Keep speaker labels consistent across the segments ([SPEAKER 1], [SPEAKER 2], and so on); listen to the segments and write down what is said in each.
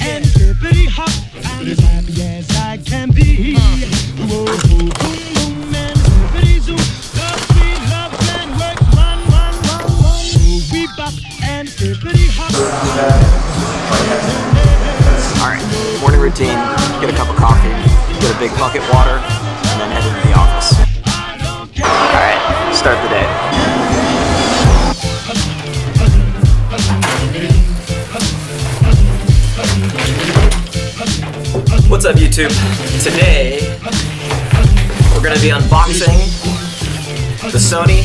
[SPEAKER 1] and hippity hop, I'm as happy as I can be. Whoa, boom, boom, and hippity zoom. Love, sweet love, and work, run, run, run, run. We bop and hippity hop.
[SPEAKER 2] Alright, morning routine, get a cup of coffee, get a big bucket water, and then head into the office. Alright, start the day. What's up YouTube? Today we're going to be unboxing the Sony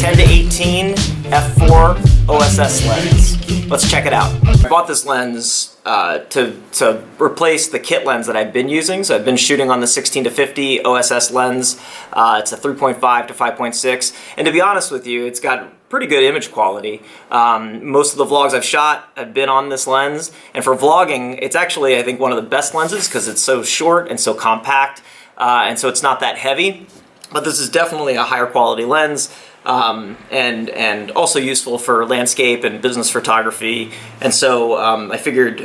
[SPEAKER 2] 10-18 F4 OSS lens. Let's check it out. I bought this lens to replace the kit lens that I've been using. So I've been shooting on the 16-50 OSS lens. It's a 3.5 to 5.6, and to be honest with you, it's got pretty good image quality. Most of the vlogs I've shot have been on this lens, and for vlogging, it's actually, I think, one of the best lenses because it's so short and so compact, and so it's not that heavy. But this is definitely a higher quality lens, and also useful for landscape and business photography. And so I figured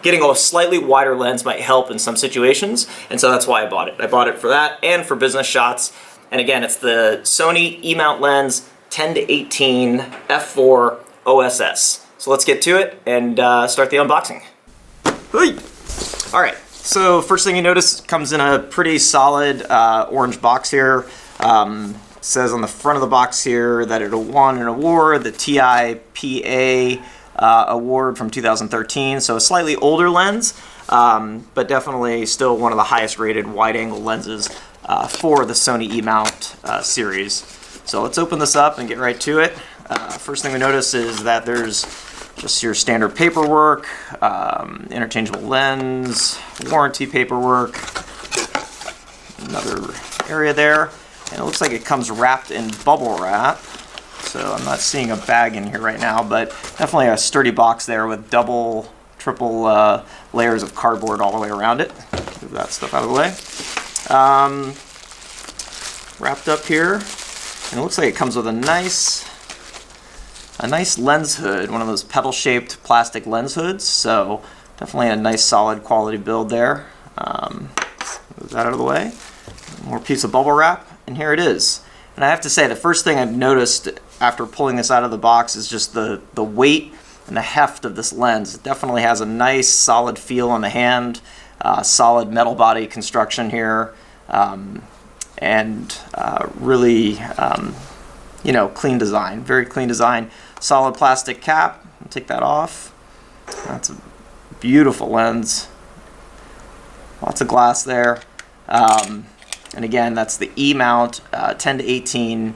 [SPEAKER 2] getting a slightly wider lens might help in some situations, and so that's why I bought it. I bought it for that and for business shots. And again, it's the Sony E-mount lens 10-18 F4 OSS. So let's get to it and start the unboxing. All right, so first thing you notice, comes in a pretty solid orange box here. It says on the front of the box here that it won an award, the TIPA award from 2013. So a slightly older lens, but definitely still one of the highest rated wide angle lenses for the Sony E-mount series. So let's open this up and get right to it. First thing we notice is that there's just your standard paperwork, interchangeable lens, warranty paperwork, another area there, and it looks like it comes wrapped in bubble wrap. So I'm not seeing a bag in here right now, but definitely a sturdy box there with double, triple layers of cardboard all the way around it. Move that stuff out of the way. Wrapped up here, and it looks like it comes with a nice lens hood, one of those pedal-shaped plastic lens hoods. So definitely a nice, solid quality build there. Move that out of the way. More piece of bubble wrap, and here it is. And I have to say, the first thing I've noticed after pulling this out of the box is just the weight and the heft of this lens. It definitely has a nice, solid feel on the hand. Solid metal body construction here, and really, clean design, very clean design. Solid plastic cap, I'll take that off. That's a beautiful lens. Lots of glass there. And again, that's the E-mount 10-18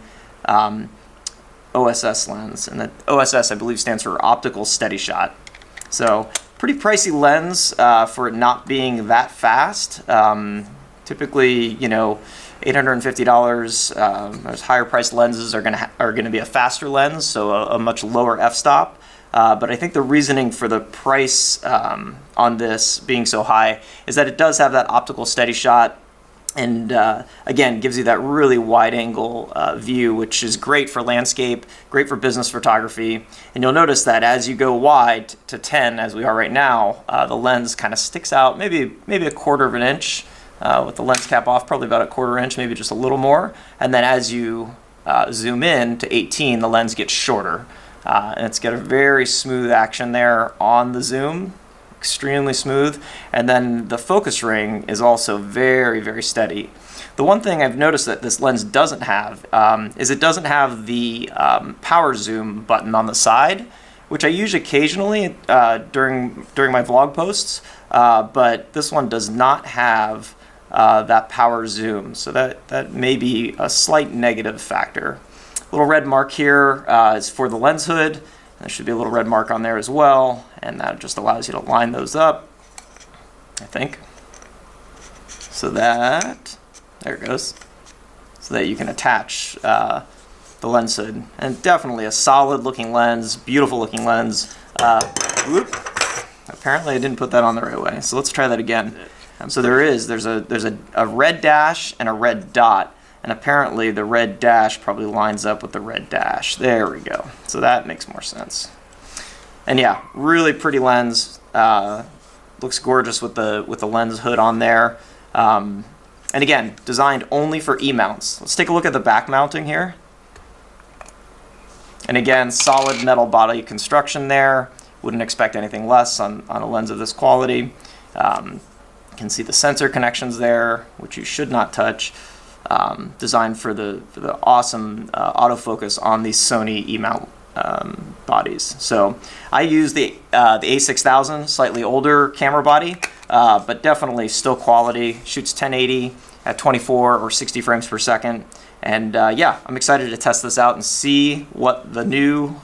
[SPEAKER 2] OSS lens. And the OSS, I believe, stands for Optical Steady Shot. So pretty pricey lens for it not being that fast. Typically, $850. Those higher priced lenses are gonna be a faster lens, so a much lower f-stop. But I think the reasoning for the price on this being so high is that it does have that optical steady shot, and again, gives you that really wide angle view, which is great for landscape, great for business photography. And you'll notice that as you go wide to 10, as we are right now, the lens kind of sticks out maybe a quarter of an inch with the lens cap off, probably about a quarter inch, maybe just a little more. And then as you zoom in to 18, the lens gets shorter. And it's got a very smooth action there on the zoom. Extremely smooth, and then the focus ring is also very, very steady. The one thing I've noticed that this lens doesn't have is it doesn't have the power zoom button on the side, which I use occasionally during my vlog posts, but this one does not have that power zoom, so that may be a slight negative factor. Little red mark here is for the lens hood. There should be a little red mark on there as well, and that just allows you to line those up, I think. So that, there it goes, so that you can attach the lens hood. And definitely a solid looking lens, beautiful looking lens. A apparently I didn't put that on the right way. So let's try that again. So there's a red dash and a red dot, and apparently the red dash probably lines up with the red dash. There we go. So that makes more sense. And yeah, really pretty lens. Looks gorgeous with the lens hood on there. And again, designed only for E-mounts. Let's take a look at the back mounting here. And again, solid metal body construction there. Wouldn't expect anything less on a lens of this quality. You can see the sensor connections there, which you should not touch. Designed for the awesome autofocus on these Sony E-mount bodies. So I use the a6000, slightly older camera body, but definitely still quality. Shoots 1080 at 24 or 60 frames per second. And yeah, I'm excited to test this out and see what the new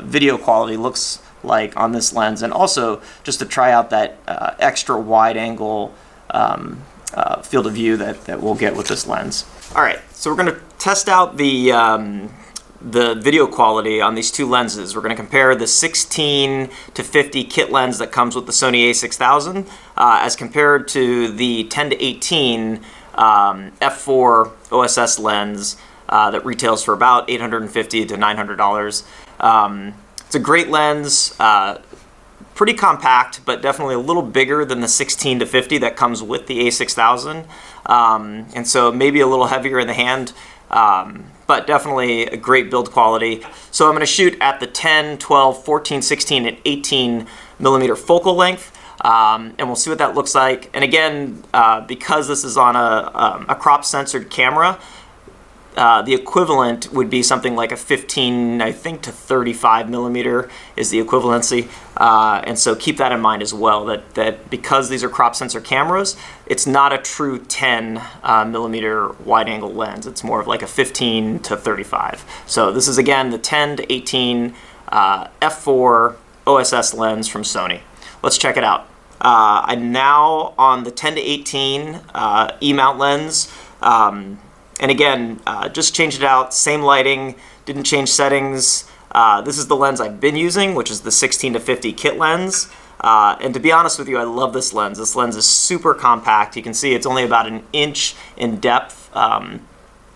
[SPEAKER 2] video quality looks like on this lens, and also just to try out that extra wide angle field of view that we'll get with this lens. All right, so we're going to test out the video quality on these two lenses. We're going to compare the 16 to 50 kit lens that comes with the Sony a6000 as compared to the 10 to 18 F4 OSS lens that retails for about $850 to $900. It's a great lens, pretty compact, but definitely a little bigger than the 16 to 50 that comes with the a6000, and so maybe a little heavier in the hand, but definitely a great build quality. So I'm going to shoot at the 10, 12, 14, 16, and 18 millimeter focal length. And we'll see what that looks like. And again, because this is on a crop censored camera, the equivalent would be something like a 15, I think, to 35 millimeter is the equivalency. And so keep that in mind as well, that because these are crop sensor cameras, it's not a true 10 millimeter wide angle lens. It's more of like a 15 to 35. So this is, again, the 10 to 18 F4 OSS lens from Sony. Let's check it out. I'm now on the 10 to 18 E-mount lens. And again, just changed it out, same lighting, didn't change settings. This is the lens I've been using, which is the 16 to 50 kit lens. And to be honest with you, I love this lens. This lens is super compact. You can see it's only about an inch in depth.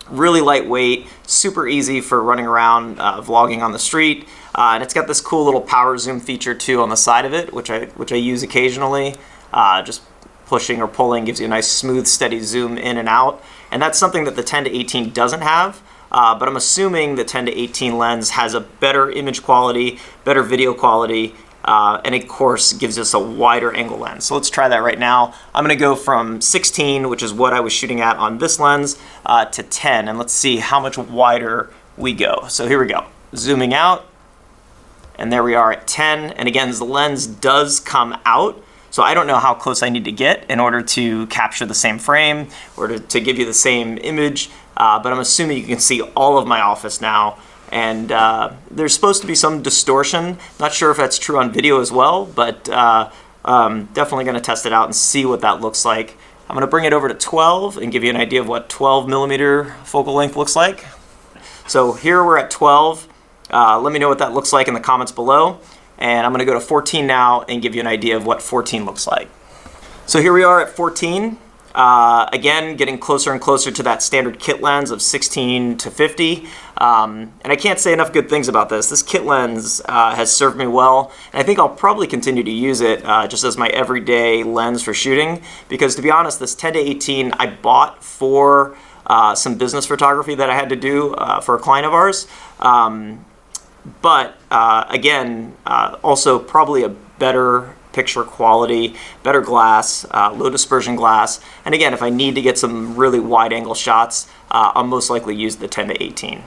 [SPEAKER 2] Really lightweight, super easy for running around, vlogging on the street. And it's got this cool little power zoom feature too on the side of it, which I use occasionally. Just pushing or pulling gives you a nice smooth, steady zoom in and out. And that's something that the 10 to 18 doesn't have. But I'm assuming the 10 to 18 lens has a better image quality, better video quality, and of course gives us a wider angle lens. So let's try that right now. I'm going to go from 16, which is what I was shooting at on this lens, to 10, and let's see how much wider we go. So here we go. Zooming out, and there we are at 10. And again, the lens does come out, so I don't know how close I need to get in order to capture the same frame or to give you the same image, but I'm assuming you can see all of my office now. And there's supposed to be some distortion. Not sure if that's true on video as well, but definitely going to test it out and see what that looks like. I'm going to bring it over to 12 and give you an idea of what 12 millimeter focal length looks like. So here we're at 12. Let me know what that looks like in the comments below. And I'm going to go to 14 now and give you an idea of what 14 looks like. So here we are at 14. Again, getting closer and closer to that standard kit lens of 16 to 50. And I can't say enough good things about this. This kit lens has served me well, and I think I'll probably continue to use it just as my everyday lens for shooting, because to be honest, this 10 to 18 I bought for some business photography that I had to do for a client of ours. But again, also probably a better picture quality, better glass, low dispersion glass. And again, if I need to get some really wide angle shots, I'll most likely use the 10 to 18.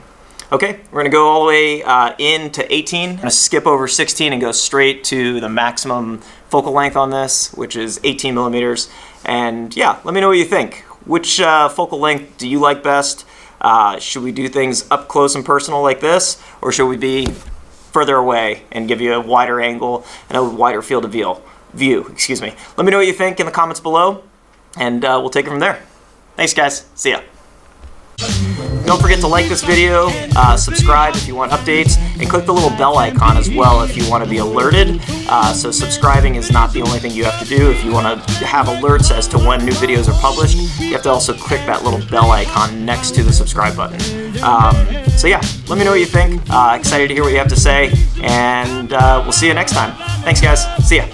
[SPEAKER 2] Okay, we're gonna go all the way into 18. I'm gonna skip over 16 and go straight to the maximum focal length on this, which is 18 millimeters. And yeah, let me know what you think. Which focal length do you like best? Should we do things up close and personal like this, or should we be further away and give you a wider angle and a wider field of view? Excuse me. Let me know what you think in the comments below, and we'll take it from there. Thanks, guys. See ya. Don't forget to like this video, subscribe if you want updates, and click the little bell icon as well if you want to be alerted. So subscribing is not the only thing you have to do. If you want to have alerts as to when new videos are published, you have to also click that little bell icon next to the subscribe button. So yeah, let me know what you think. Excited to hear what you have to say, and we'll see you next time. Thanks guys, see ya.